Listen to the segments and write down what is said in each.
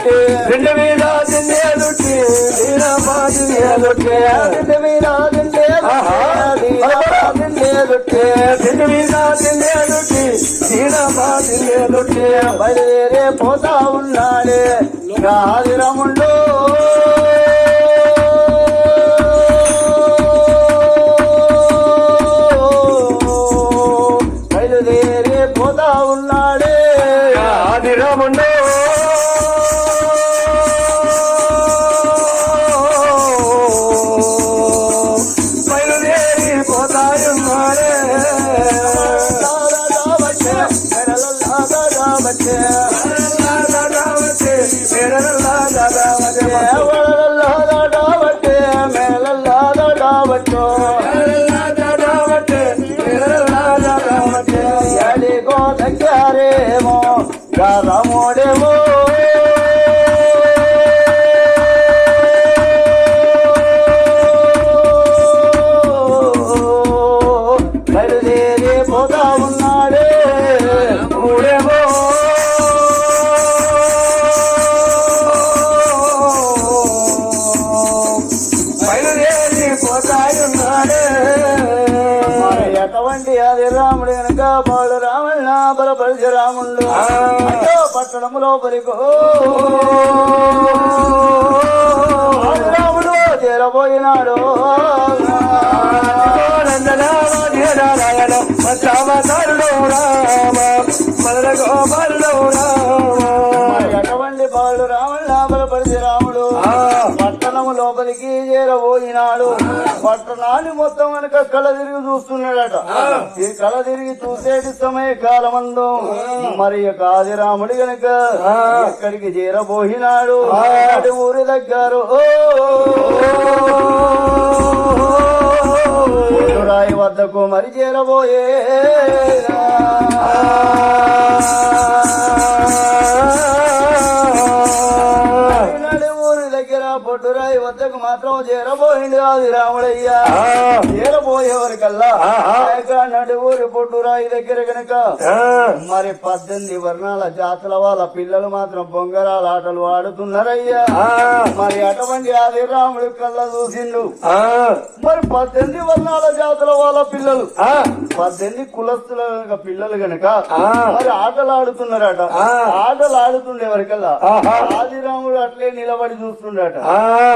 తిండి మీద తిండేలుట్టి తిండి మీద తిండేలుట్టి తిండేలుట్టి బయలుదేరే పోతా ఉన్నాడే రాజరముండు బయలుదేరే పోతా ఉన్నాడే రాజరముండు దగ్గరేమో రామోడేమో బయలుదేరి పోతా ఉన్నాడే ఊడేమో బయలుదేరి పోతా ఉన్నాడే ఎటువంటి అది రాముడు వెనక బాలు రామన్న బలపరిచ రాముళ్ళు పట్టణము లోపలికో రాముడు చేరబోయినాడు ఎటువంటి బాలు రామన్న బలపరిచ రాముడు పట్టణము లోపలికి చేరబోయినాడు పట్టణాన్ని మొత్తం వెనక కళ తిరిగి చూస్తున్నాడట ఈ కళ తిరిగి చూసేటి సమయ కాలమందు మరి ఆదిరాముడి గనక ఎక్కడికి చేరబోయినాడు ఊరి దగ్గర రాయి వద్దకు మరి చేరబోయే పొట్టురాయి వద్దకు మాత్రం చేరబోయింది ఆది రాముడయ్యా చేరబోయేవరికల్లా నడువురి పొట్టురాయి దగ్గర కనుక మరి 18 వర్ణాల జాతుల వాళ్ళ పిల్లలు మాత్రం బొంగరాల ఆటలు ఆడుతున్నారయ్యా మరి అటువంటి ఆది రాముడి కళ్ళ చూసిండు మరి 18 వర్ణాల జాతుల వాళ్ళ పిల్లలు 18 కులస్తుల పిల్లలు గనక మరి ఆటలు ఆడుతున్నారట ఆటలు ఆడుతుండే వరకల్లా ఆదిరాముడు అట్లే నిలబడి చూస్తుండట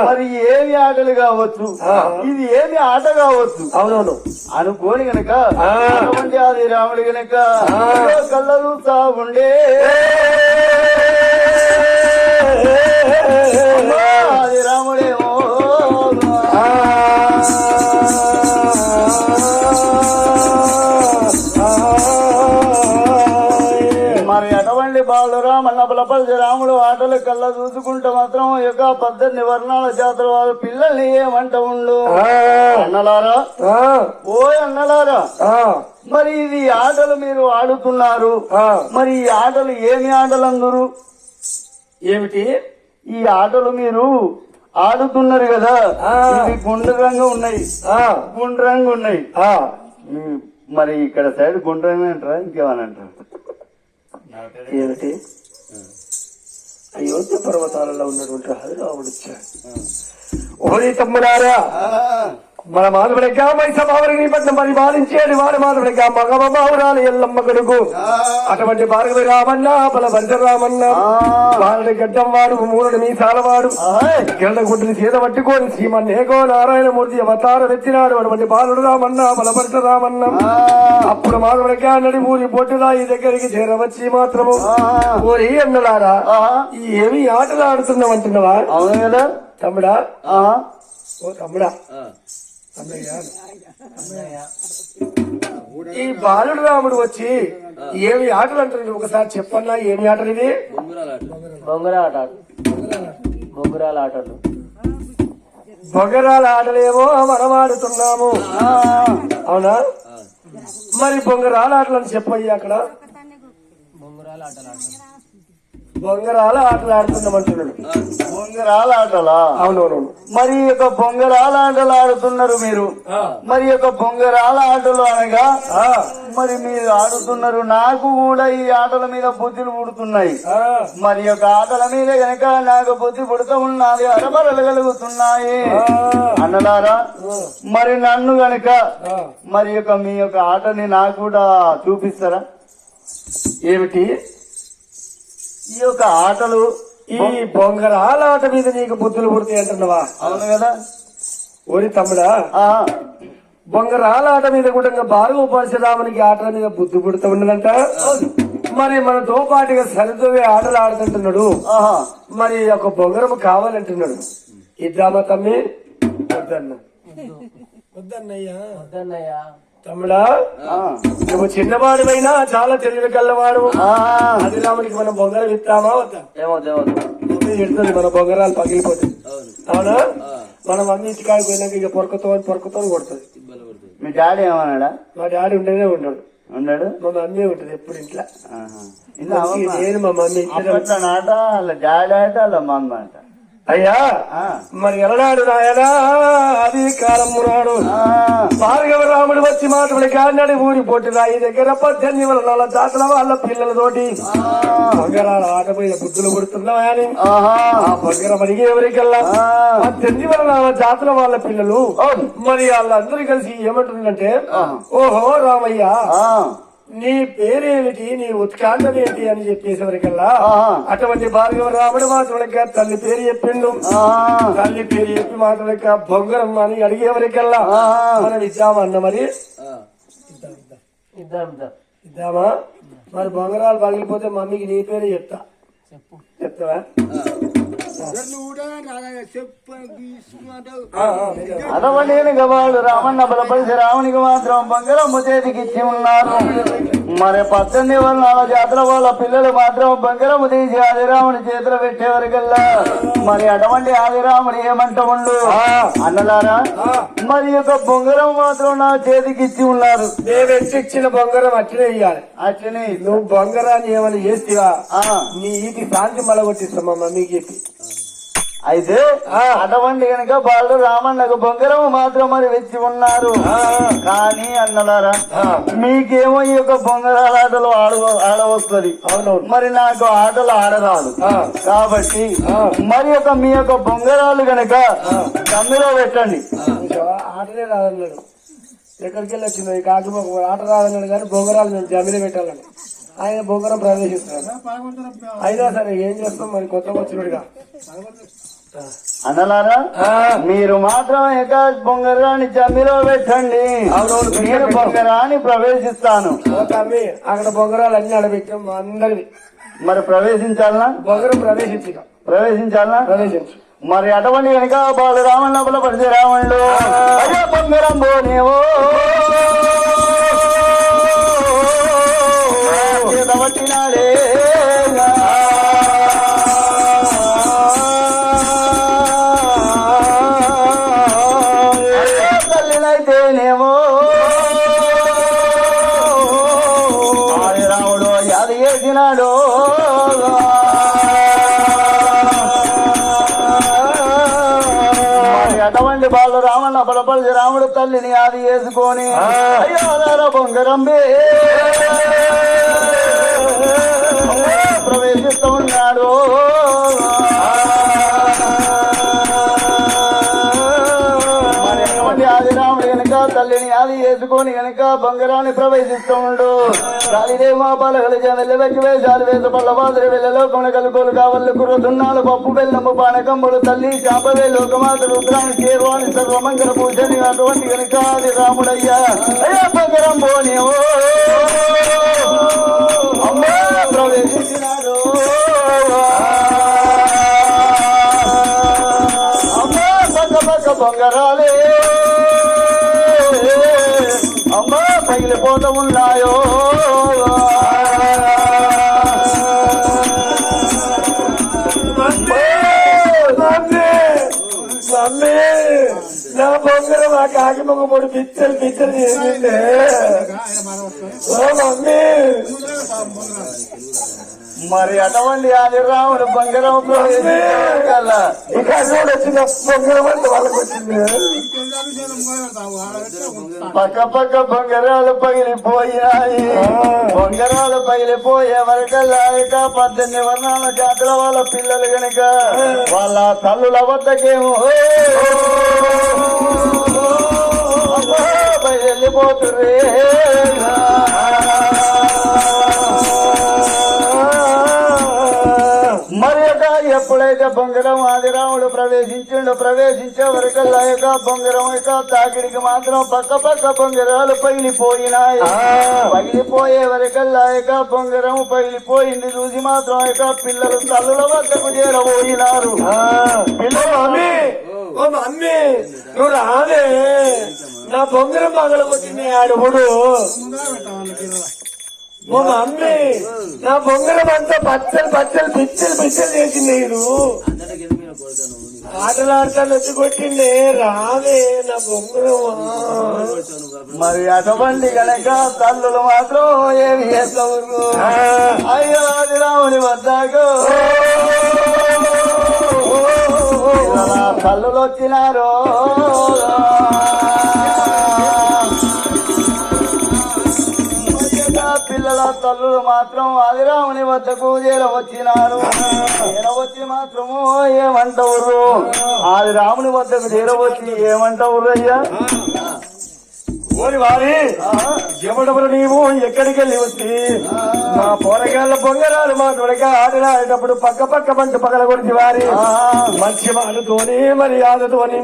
మరి ఏమి ఆటలు కావచ్చు ఇది ఏమి ఆట కావచ్చు అవునవును అనుకోని గనక అటువంటి ఆది రాముడు గనక కళ్ళలు సాగుండే ఆది రాముడేమో మరి అటువంటి బాలురామన్న బలపరిచ రాముడు ఆటలు కల్లా చూసుకుంటే మాత్రం యొక్క 18 వర్ణాల జాతర వాళ్ళ పిల్లల్ని ఏమంట ఉండు అన్నలారా ఓ అన్నలారా మరి ఇది ఆటలు మీరు ఆడుతున్నారు మరి ఈ ఆటలు ఏమి ఆటలు అందరు ఏమిటి ఈ ఆటలు మీరు ఆడుతున్నారు కదా ఇవి గుండ్రంగా ఉన్నాయి గుండ్రంగా ఉన్నాయి మరి ఇక్కడ సైడ్ గుండ్రంగా అంటారా ఇంకేమనంటారా ఏమిటి అయోధ్య పర్వతాలలో ఉన్నటువంటి హరిరాముడు వచ్చాడు ఓడి తమ్ముడారా మన మాధవుడిగా మైసభావరిని పట్నం పరిపాలించేది వారి మాధవుడిగా మగబావురాలు ఎల్లమ్మ కొడుకు అటువంటి భార్గవి రామన్న బలభద్ర రామన్న వారి గడ్డం వాడు మూరుడు మీసాల వాడు గెల్ల గుడ్డుని చేత పట్టుకొని శ్రీమన్నేకో నారాయణమూర్తి అవతారం ఎత్తినాడు అటువంటి బాలుడు రామన్న బలభద్ర రామన్న అప్పుడు మాధవుడిగా నడి ఊరి బొట్టురాయి దగ్గరికి చేరవచ్చి మాత్రము ఊరి అన్నలారా ఏమి ఆటలు ఆడుతున్నామంటున్నావా అవును కదా తమ్ముడా ఓ తమ్ముడా ఈ బాలుడు రాముడు వచ్చి ఏమి ఆటలు అంటారు ఒకసారి చెప్పన్నా ఏమి ఆటలు ఇది బొంగురాల ఆటలు బొంగరాల ఆటలేమో మనం ఆడుతున్నాము అవునా మరి బొంగరాల ఆటలు అని చెప్పయ్యి అక్కడ బొంగరాల ఆటలు ఆడుతున్నామంటున్నాడు. బొంగరాల ఆటలా? అవునవునవును. మరి యొక్క బొంగరాల ఆటలు ఆడుతున్నారు మీరు. మరి యొక్క బొంగరాల ఆటలు అనగా మరి మీరు ఆడుతున్నారు. నాకు కూడా ఈ ఆటల మీద బుద్ధులు పుడుతున్నాయి. మరి యొక్క ఆటల మీద గనక నాకు బుద్ధి పుడుతూ ఉన్నది, అరబరలు కలుగుతున్నాయి అన్నలారా. మరి నన్ను గనక మరి యొక్క మీ యొక్క ఆటని నాకు కూడా చూపిస్తారా? ఏమిటి ఈ యొక్క ఆటలు? ఈ బొంగరాల ఆట మీద నీకు బుద్ధులు పుడతాయి అంటున్నావా? అవును కదా. ఓరి తమ్ముడా, బొంగరాల ఆట మీద కూడా బాగా పరశురామునికి ఆటల మీద బుద్ధి పుడుతూ ఉన్నదంట. మరి మనతో పాటుగా సరిదోవే ఆటలు ఆడుతుంటున్నాడు. మరి ఒక బొంగరం కావాలంటున్నాడు. ఇద్దామా తమ్మి? వద్దన్నయ్యా. తమ్ముడా, నువ్వు చిన్నవాడివైనా చాలా తెలివి కల్లవాడు. అది రామునికి మనం బొంగరం ఇస్తామా వద్దా? ఎడుతుంది, మన బొంగరాలు పగిలిపోతాయి. అవునా? మన మమ్మీ ఇంటికాడికి పోయినాక ఇక పొరకతో కొడుతుంది. మీ డాడీ ఏమన్నాడా? మా డాడీ ఉండనే ఉన్నాడు. మా మమ్మీ ఉంటది ఎప్పుడు ఇంట్లో. నేను మా మమ్మీ నాట అలా డాడీ ఆట అలా మమ్మీ అంట. అయ్యా మరి ఎలనాడు నాయనా అది కాలము నాడు భార్గవ రాముడు వచ్చి మాట్లాడి కాడినాడు ఊరి పొట్టి రాయి దగ్గర 18 వరనాల జాతర వాళ్ళ పిల్లలతోటి బొంగరాల ఆట మీద బుద్ధులు పుడుతున్నావా అని ఆ బొంగరం అడిగి ఎవరికల్లా 18 వరనాల జాతర వాళ్ళ పిల్లలు మరి వాళ్ళందరూ కలిసి ఏమంటుందంటే, ఓహో రామయ్య నీ పేరేమిటి, నీ ఉత్కాండం ఏంటి అని చెప్పేసేవరికల్లా అటువంటి భార్గవ రాముడు మాత్రమే తల్లి పేరు చెప్పిండు. తల్లి పేరు చెప్పి మాత్రమే బొంగరం అని అడిగేవరికల్లా మనం ఇద్దామన్న. మరి ఇద్దామా? మరి బొంగరాలు పగిలిపోతే మమ్మీకి నీ పేరు చెప్తావా? అదవలేని గవాళ్ళు రామన్న బలపరిచి రామునికి మాత్రం బంగారం చేతికి ఇచ్చి ఉన్నారు. మరి 18 వరనాల జాతర వాళ్ళ పిల్లలు మాత్రం బంగారం తీసి ఆదిరాముని చేతులు పెట్టేవరకల్లా మరి అటువంటి ఆదిరాముడు ఏమంట ఉండు అన్నలారా. మరి యొక్క బొంగరం మాత్రం నా చేతికి ఇచ్చి ఉన్నారు. మేమెచ్చిచ్చిన బొంగరం అట్లనే ఇయ్యాలి. అట్లనే నువ్వు బొంగరాన్ని ఏమైనా చేస్తావా నీ ఈటి శాంతి మలగొట్టిస్తా మా మమ్మీకి చెప్పి. అయితే అటువంటి కనుక వాళ్ళు రామన్నకు బొంగరం మాత్రం మరి వెచ్చి ఉన్నారు. కానీ అన్నలారా మీకేమో ఈ యొక్క బొంగరాల ఆటలు ఆడవస్తుంది. మరి నాకు ఆటలు ఆడరాదు. కాబట్టి మరి యొక్క మీ యొక్క బొంగరాలు గనక కమ్మిలో పెట్టండి. ఆటలే రాదన్నాడు. ఎక్కడికి వెళ్ళి వచ్చింది కాకి ఆట రాదన్నాడు కానీ బొంగరాలు మేము జమిలో పెట్టాలని ఆయన బొంగరం ప్రవేశిస్తున్నాడు. అయినా సరే ఏం చేస్తాం మరి కొత్త వచ్చినట్టుగా. అన్నలారా మీరు మాత్రం బొంగరాన్ని జమ్మిలో పెట్టండి. నేను బొంగరాన్ని ప్రవేశిస్తాను. అక్కడ బొంగరాలు అన్ని ఆడబెట్టాం అందరివి. మరి ప్రవేశించాలనా? బొంగరం ప్రవేశించాలనా? ప్రవేశించు. మరి అటువంటి కనుక బాలు రామన్న బలపడితే రావణుడు అయ్యా బొంగరం పోనేవో పట్టినాడే తల్లినైతేనేమో రాముడు అది చేసినాడు. అటువంటి బాలు రామన్న బలపడిచి రాముడు తల్లిని అది వేసుకొని అయ్యో బొంగరం ప్రవేశిస్తూ ఉన్నాడు. మరి అటువంటి ఆదిరాముడు గనక తల్లిని అది వేసుకొని గనక బంగారాన్ని ప్రవేశిస్తూ ఉండు. కాళీదేమా పలకలు వెళ్ళబెట్టి వేషాలు వేసు పల్లవాదులు వెళ్ళలోకమున కలుకోలు కావళ్ళు కుర్రదున్నాలు పప్పు బెల్లము పానకంబులు తల్లి చాపవే లోకమాత రుద్రాన్ని చేరువాని సర్వమంగళ పూజని అటువంటి గనక ఆది రాముడయ్యా అయ్యా బంగారం పోనేవో అమ్మా ప్రవేశించినాడు. అమ్మా పక్క బొంగరాలే అమ్మా పగిలిపోతూ ఉన్నాయో. మమ్మీ నా బొంగరం ఆ కాకి మొక్క పొడి పిచ్చలు చేసిందే. ఓ మమ్మీ మరి అటువంటి ఆది రాముడు బంగారం ప్రవేశించాలా ఇక వచ్చిన బంగారం అంటే వాళ్ళకి వచ్చింది. పక్క పక్క బంగారాలు పగిలిపోయాయి. బంగారాలు పగిలిపోయే వరకల్లా ఇక 18 వర్ణాల జాతుల వాళ్ళ పిల్లలు గనుక వాళ్ళ తల్లుల వద్దకేమో వెళ్ళిపోతుర్రే. మరి ఎప్పుడైతే బొంగరం ఆదిరాముడు ప్రవేశించే వరకల్లా యొక్క బొంగరం యొక్క తాకిడికి మాత్రం పక్క పక్క బొంగరాలు పగిలిపోయినాయి. పగిలిపోయే వరకల్లా యొక్క బొంగరం పగిలిపోయింది చూసి మాత్రం యొక్క పిల్లలు తల్లుల వద్దకు చేరబోయినారు. పిల్లలు అమ్మి నువ్వు రాదే నా బొంగరం పగల కొట్టింది ఆడుగుడు. మా మమ్మీ నా బొంగరం అంతా పచ్చలు పిచ్చలు చేసింది. నేను ఆటలాడతాను వచ్చి కొట్టిండే రాదే నా బొంగరం. మరి అటువంటి గనక తల్లులు మాత్రం ఏమి చేస్తారు? అయ్యో అది రాముని వద్దకు తల్లులు వచ్చినారు. పిల్లల తల్లులు మాత్రం ఆదిరాముని వద్దకు చేరవచ్చినారు. చేరవచ్చి మాత్రము ఏమంటవురు? ఆదిరాముని వద్దకు చేరవచ్చి ఏమంటవురు? అయ్యా ఓరి వారి ఎవడెవరు నీవు ఎక్కడికి వెళ్ళి వచ్చి మా పోరగాళ్ళ బొంగరాలు మా తొడక ఆటలాడేటప్పుడు పక్క పక్క పంట పగల కొడిచి వారి మంచి మాటతోని మర్యాదతోని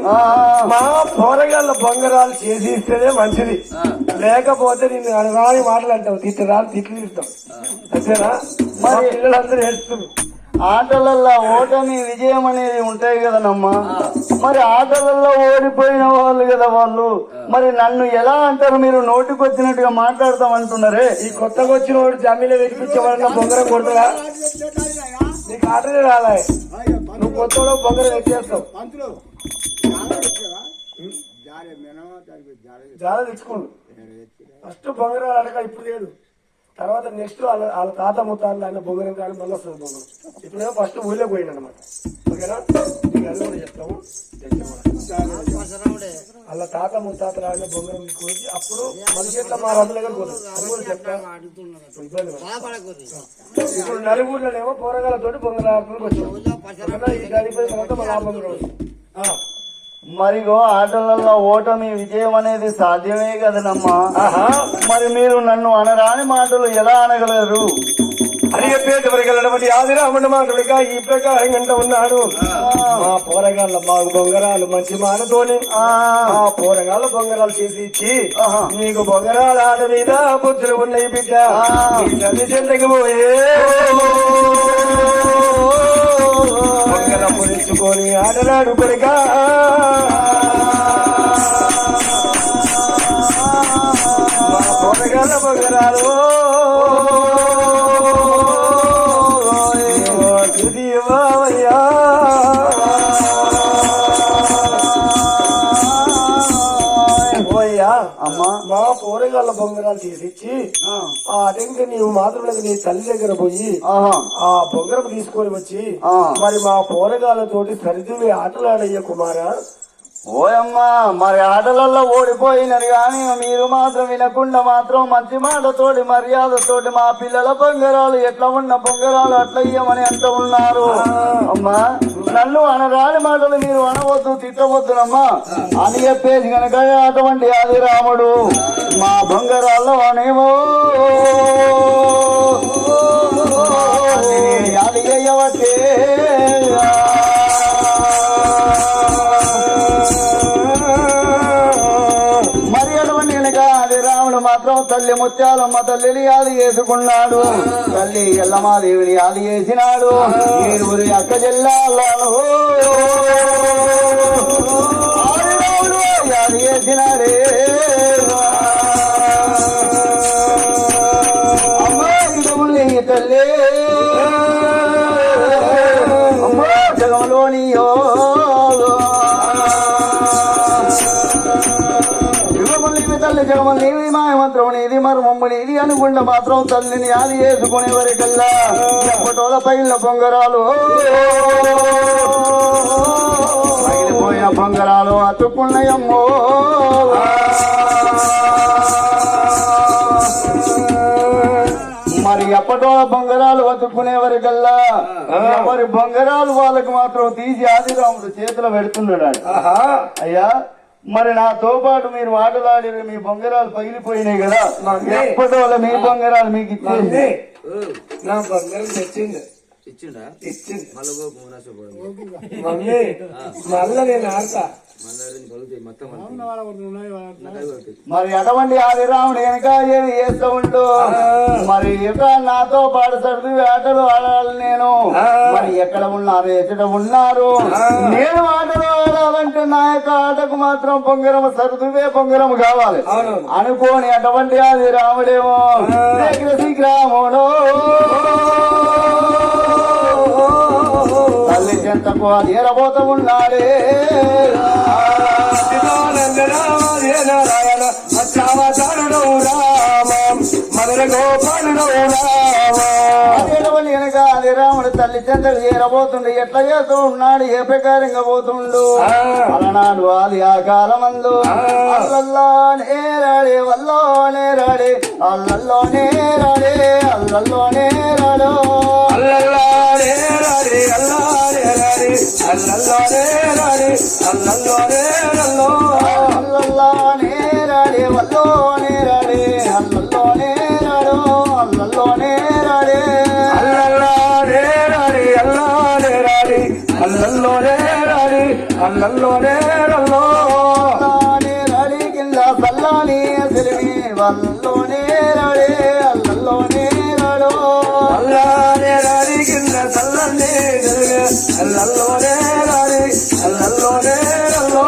మా పోరగాళ్ళ బొంగరాలు చేసి ఇస్తేనే మంచిది. లేకపోతే నిన్ను అనరాని మాటలు అంటావు, తిట్టరాలు తిట్లు తిడతావు. అంతేనా? మా పిల్లలందరూ ఏడుస్తున్నారు. ఆటలల్లో ఓటమి విజయం అనేది ఉంటాయి కదనమ్మా. మరి ఆటలల్లో ఓడిపోయిన వాళ్ళు కదా వాళ్ళు. మరి నన్ను ఎలా అంటారు? మీరు నోటికొచ్చినట్టుగా మాట్లాడతామంటున్నారే. ఈ కొత్తగా వచ్చిన వాడు జమీలో వెతికించేవాడన్నా బొంగరం కొడతారా? నీకు ఆటలే రాలే, నువ్వు కొత్త బొంగరం ఎక్కేస్తావు. జాల తెచ్చుకోండు. ఫస్ట్ బొంగరం అడగ ఇప్పుడు లేదు, తర్వాత నెక్స్ట్ వాళ్ళ తాత ముత్తాలు ఆయన బొంగరం కానీ మళ్ళీ వస్తుంది బొంగరం. ఇప్పుడేమో ఫస్ట్ ఊళ్ళో పోయింది అనమాట. ఓకేనా? నీకు అది కూడా చెప్తాము. వాళ్ళ తాత ముత్తాతలు ఆయన బొంగరం తీసుకొచ్చి అప్పుడు మనిషి ఎట్లా మా రాజుల దగ్గర పోతుంది. అది కూడా చెప్తాను. ఇప్పుడు నలుగురులోనేమో పోరగాలతోటి బొంగరం ఆడుతులకు వచ్చాము. ఈ గడిపోయిన తర్వాత మన ఆ బొంగరం వచ్చింది. మరిగో ఆటలలో ఓటమి విజయం అనేది సాధ్యమే కదనమ్మా. మరి మీరు నన్ను అనరాని మాటలు ఎలా అనగలరు? అడిగేపేట వరకెళ్ళటువంటి ఆదిరాముడి మాటలుక ఈ ప్రకారంగా ఉన్నాడు. మా పోరగాళ్ళ మాకు బొంగరాలు మంచి మాటతోని ఆ పోరగాళ్ళ బొంగరాలు చేసి ఇచ్చి నీకు బొంగరాల ఆట మీద బుద్ధులు ఉన్నాయి బిడ్డ. తల్లి చెంతకి పోయే బొంగరం పురించుకొని ఆటలాడు కొడుక. మా పోరగాళ్ళ బొంగరాలు అమ్మా మా పోరగాళ్ళ బొంగరాలు తీసిచ్చి ఆ అటెంక నీవు మాత్రం నీ తల్లి దగ్గర పోయి ఆ బొంగరం తీసుకొని వచ్చి మరి మా పోరగాళ్ళతోటి సరిదివి ఆటలాడయ్య కుమారా. ఓయమ్మా మరి ఆటలలో ఓడిపోయినారు కానీ మీరు మాత్రం వినకుండా మాత్రం మంచి మాటతోటి మర్యాదతోటి మా పిల్లల బొంగరాలు ఎట్లా ఉన్న బొంగరాలు అట్లా ఇయ్యమని అంట ఉన్నారు. అమ్మా నన్ను అనరాని మాటలు మీరు అనవద్దు, తిట్టవద్దునమ్మా అని చెప్పేసి కనుక అటువంటి ఆది రాముడు మా బొంగరాల్లో అనేమో అది అయ్యవట్టే. మాత్రం తల్లి ముత్యాలమ్మ తల్లిని యాది చేసుకున్నాడు. తల్లి ఎల్లమాదేవిని యాది చేసినాడు. ఏడుగురి అక్క జిల్లాలను యాది చేసినాడే. అమ్మాయి తల్లి అమ్మా జగంలోనియో తల్లి జగమల్ నీది మాయమంత్రం నీది మర్మమ్ము నీది అనుకుంటే మాత్రం తల్లిని ఆది చేసుకునే వరకల్లా ఎప్పటోళ్ళ పైన పొంగరాలు పగిలిపోయిన పొంగరాలు అతుక్కున్నాయమ్మో మరి ఎప్పటోళ్ళ బొంగరాలు వతుక్కునే వరకల్లా మరి బొంగరాలు వాళ్ళకు మాత్రం తీసి ఆదిరాముడు చేతిలో పెడుతున్నాడు. అయ్యా మరి నాతో పాటు మీరు మాటలాడి మీ బొంగరాలు పగిలిపోయినాయి కదా, ఎప్పటోళ్ళ మీ బొంగరాలు మీకు ఇచ్చేసి నా బంగారం తెచ్చింది ఇచ్చిండా ఇచ్చింది మళ్ళీ మళ్ళా నేను ఆడతా మరి అటువంటి ఆదిరాముడు వెనక ఏమి చేస్తూ ఉండు. మరి ఇక నాతో పాటు సర్ది ఆటలు ఆడాలి నేను. మరి ఎక్కడ ఉన్నారు ఎక్కడ ఉన్నారు నేను ఆటలు ఆడాలంటే నా యొక్క ఆటకు మాత్రం పొంగరం సర్దువే పొంగరం కావాలి అనుకోని అటువంటి ఆదిరాముడేమో శ్రీరాముడు తల్లి చెంతకు అది ఎరబోతూ ఉన్నాడే. నారాయణ అచ్చావతారుడు రామ మదన గోపాలుడు వెనక అది రాముడు తల్లి చెంతకు చేరబోతుండు. ఎట్లా చేస్తూ ఉన్నాడు ఏ ప్రకారంగా పోతుండు అలనాడు అది ఆ కాలమందు అల్లల్లోనే రాడే వల్లోనే రాడే అల్లల్లోనే రాడే అల్లల్లోనే రాడో అల్లల్లాడే రాడే అల్లాడే రాడే అల్లల్లోనే రాడే అల్లల్లోనే రల్లో అల్లల్లోనే రాడే వల్లోనే రాడే అల్లల్లోనే రాడో అల్లల్లోనే రాడే అల్లల్లాడే రాడే అల్లాడే రాడే అల్లల్లోనే రాడే అల్లల్లోనే రల్లో రాడి కింద సల్లాని తెలివి వల్లోనే రాడే అల్లల్లోనే రాడో అల్లాడే రాడి కింద చల్లండి అల్లల్లోనే రాడి అల్లల్లోనే రల్లో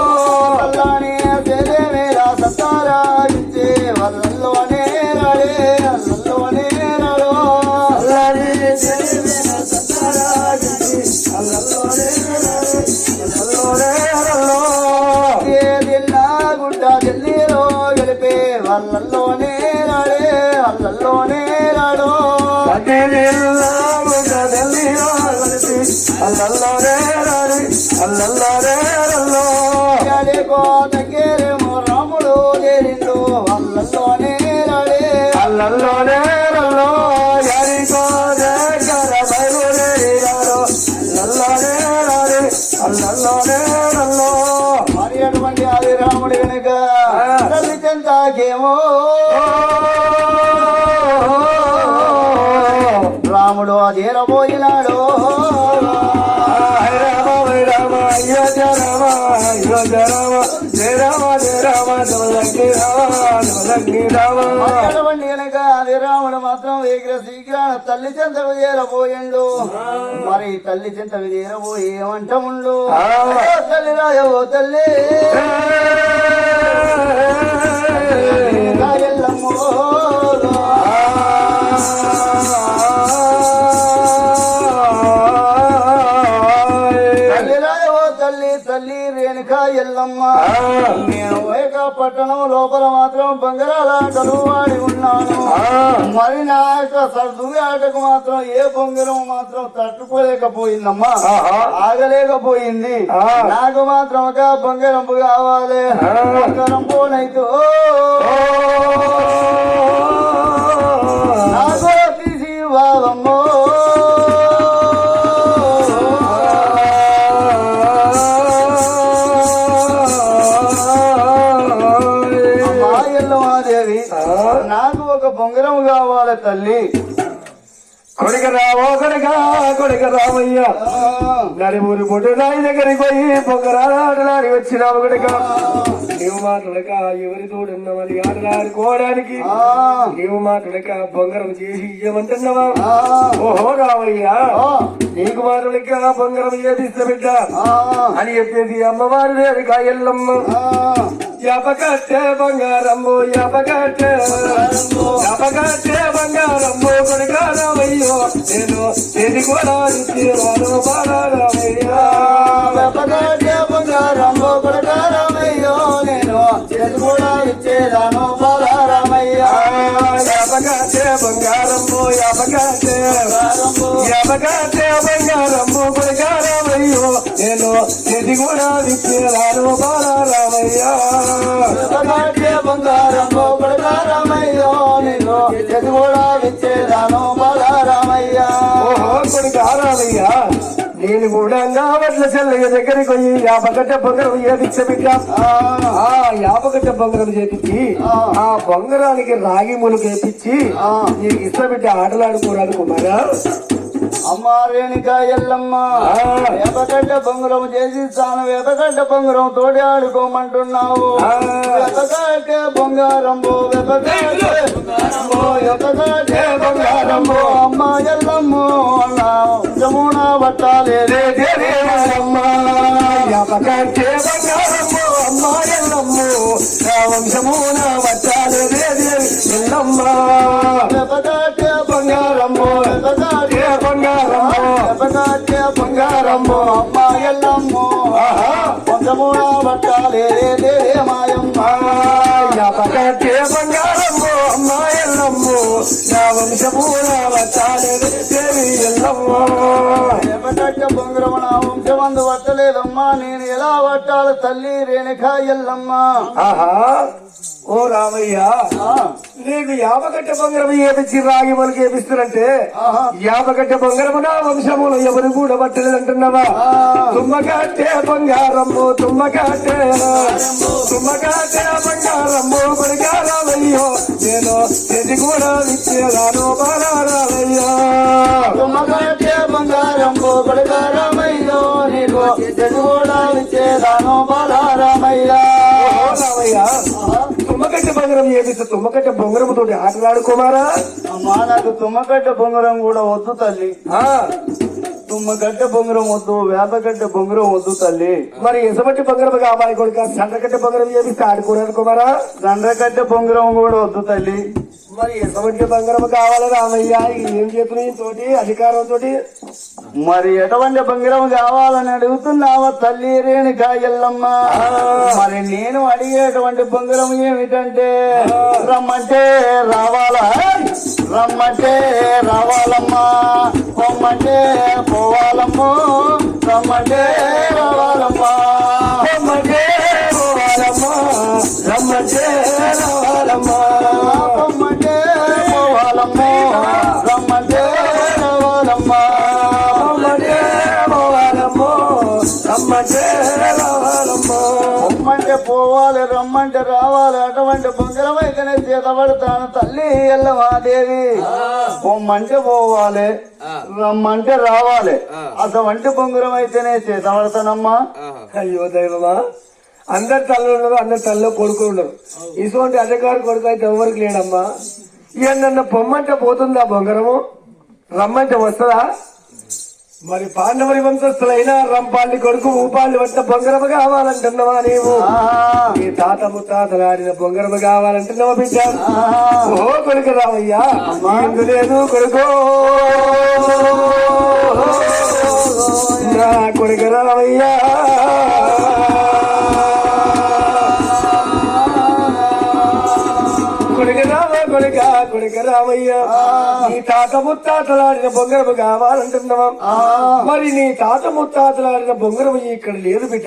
అల్లాని తెలివేలా సత్తారాగించే వల్లోనే రాడే అల్లల్లోనే రాడో అల్లాడి తెలివేలా సత్తారాగించి అల్లల్లోనే రాడి అల్లల్లోనే రల్లో దిల్లా గుడ్డ ఢిల్లీలో గెలిపే వల్లల్లోనే రాడే అల్లల్లోనే రాడో అల్లల్లోనే రాడి అల్లల్లోనే రల్లో దగ్గరేమో రాముడు చేరిండు అల్లల్లోనే రాడే అల్లల్లోనే రల్లో యారికో దగ్గర బయలుదేరాడు అల్లల్లోనే రాడి అల్లల్లోనే రల్లో మరి అటువంటి ఆది రాముడు వెనుక తల్లి చెంతాకేమో రాముడు అదేరబోయినాడు అటువంటి వెనక ఆది రాముడు మాత్రం శీఘ్ర తల్లి చెంతకు చేరబోయిండు. మరి తల్లి చెంతకు చేరబోయి ఏమంటముండు తల్లి రాయవో తల్లి ఎల్లమ్మో తల్లి రేణుక ఎల్లమ్మ నేను ఏక పట్టణం లోపల మాత్రం బంగారాల ఆటలు వాడి ఉన్నాను. మరి నా యొక్క సర్దు ఆటకు మాత్రం ఏ బొంగరం మాత్రం తట్టుకోలేకపోయిందమ్మా ఆగలేకపోయింది. నాకు మాత్రం ఒక బొంగరంపు కావాలి బొంగరం పోనైతే నాకు తీసి బావమ్మో నాకు ఒక బొంగరం కావాలి తల్లి. కొడుక రావో కొడుక రామయ్య నడిమూరి పొట్టు నాయి దగ్గరికి పోయి పొగరాలాటలాడి వచ్చినావు కొడుక నీవు మాట్లాడక ఎవరి తోడున్నమని ఆటలాడుకోవడానికి నీవు మాట్లాడక బొంగరం చేసి ఇయ్యమంటున్నావా? ఓహో రామయ్య నీకు మాట్లాడక బొంగరం చేపిస్తా బిడ్డ అని చెప్పేసి అమ్మవారి వేరుక ఎల్లమ్మ యాపకట్టే బంగారమ్ము యాపకట్టే బంగారమ్ము కొడుక రామయ్యో నేను ఇది కూడా ఇచ్చేవాను బాలరామయ్యా బంగారమ్మో కొడకారమయ్యో నేను కూడా ఇచ్చేదాను తుమ్మకాటే బంగారము కొడుకారామయ్యో నేను ఇది కూడా విచ్చేరాను బాలారామయ్యా వెపకాటే బంగారం కొడుకారామయ్యో నేను ఇది కూడా విచ్చేదాను బాలారామయ్యా ఓహో కొడుకారామయ్యా నేను కూడా వడ్ల చెల్లయ్య దగ్గరికి పోయి యాపగడ్డ బొంగరం ఏదిచ్చ బిడ్డ ఆ యాపగడ్డ బొంగరం చేపించి ఆ బొంగరానికి రాగి ములుగు వేపించి నీకు ఇష్ట బిడ్డ ఆటలాడుకోరాదు కుమారా అమ్మ రేణుక ఎల్లమ్మ వేపగడ్డ బొంగరం చేసి తాను వేపగడ్డ బొంగరం తోడి ఆడుకోమంటున్నావు వేపగడ్డ బంగారంబో వేపగడ్డ బంగారంబో అమ్మ ఎల్లమ్మ జమున పట్టాలే యాపగడ్డే బంగారమ్మ అమ్మ ఎల్లమ్మ వంశమున వచ్చాలే ఎల్లమ్మ వేపగడ్డ బంగారంబో వేపగడ్డ బంగారంబో అమ్మ ఎల్లమ్మ జమున పట్టాలే మాయమ్మ యాపగడ్డే బంగారమ్మ అమ్మ ఎల్లమ్మ వంశమున వచ్చాలే ఎల్లమ్మ వేపగడ్డ బొంగరం నా వంశమందు పట్టలేదమ్మా నేను ఎలా పట్టాలి తల్లి రేణుక ఎల్లమ్మ ఆహా ఓ రామయ్య నీకు యాపగడ్డ బొంగరం ఏపిచ్చి రాగి మనకి ఏపిస్తారంటే యాపగడ్డ బొంగరము నా వంశములు ఎవరు కూడా పట్టలేదంటున్నావా తుమ్మకాటే బంగారమ్ము తుమ్మకాటే బంగారమ్ము బడిగారామయ్యో నేను చెది కూడా విచ్చేదాను బాలారామయ్యా తుమ్మగడ్డే బంగారంబో బడిగారామయ్యో నీకు కూడా విచ్చేదాను బాలారామయ్యా రామయ్య తుమ్మకట్ట బంగారం ఏపిస్తే తుమ్మకట్ట బొంగరముతో ఆటలాడుకోమారా అమ్మా నాకు తుమ్మగడ్డ బొంగరం కూడా వద్దు తల్లి తుమ్మగడ్డ బొంగరం వద్దు వేపగడ్డ బొంగరం వద్దు తల్లి మరి ఎసబట్టి బొంగరం కావాలి కొడుక సండ్రకట్ట బొంగరం చేపిస్తే ఆడుకోరనుకోమారా దండ్రగడ్డ బొంగరం కూడా వద్దు తల్లి మరి ఎసబట్టి బొంగరం కావాలి రామయ్య ఏం చేతులు తోటి అధికారంతో మరి ఎటువంటి బొంగరం కావాలని అడుగుతున్నావా తల్లి రేణుక ఎల్లమ్మ మరి నేను అడిగేటువంటి బొంగరం ఏమిటంటే రమ్మంటే రావాలా రమ్మంటే రావాలమ్మా పొమ్మంటే పోవాలమ్మో రమ్మంటే రావాలమ్మా రమ్మంటే పోవాలమ్మా రమ్మంటే రావాలమ్మా పొమ్మంటే పోవాలమ్మో రమ్మంటే రావాలమ్మా రమ్మంటే పోవాలమ్మో రమ్మంటే రావాలమ్మా పొమ్మంటే పోవాలి రమ్మంటే రావాలి అటువంటి బొంగరం అయితేనే చేతబడతాను తల్లి ఎల్లమాదేవి పొమ్మంటే పోవాలి రమ్మంటే రావాలి అటువంటి బొంగరం అయితేనే చేతబడతానమ్మా అయ్యో దైవమా అందరి తల్లు ఉన్నారు అందరి తల్లిలో కొడుకులు ఉన్నారు ఇటువంటి అధికారి కొడుకు అయితే ఎవరికి లేడమ్మా ఇక నన్ను పొమ్మంటే పోతుందా బొంగరము రమ్మంటే వస్తుందా మరి పాండవుని వంశస్థులైన రంపాలి కొడుకు ఊపాలి పట్టిన బొంగరము కావాలంటున్నావా నీవు నీ తాత ముత్తాతలాడిన బొంగరము కావాలంటున్నావా బిడ్డ ఓ కొడుకు రావయ్యా ఇందు లేదు కొడుకో నా కొడుకు రావయ్యా కొడుక రామయ్య నీ తాత ముత్తాతలాడిన బొంగరము కావాలంటున్నావా మరి నీ తాత ముత్తాతలాడిన బొంగరము ఇక్కడ లేదు బిడ్డ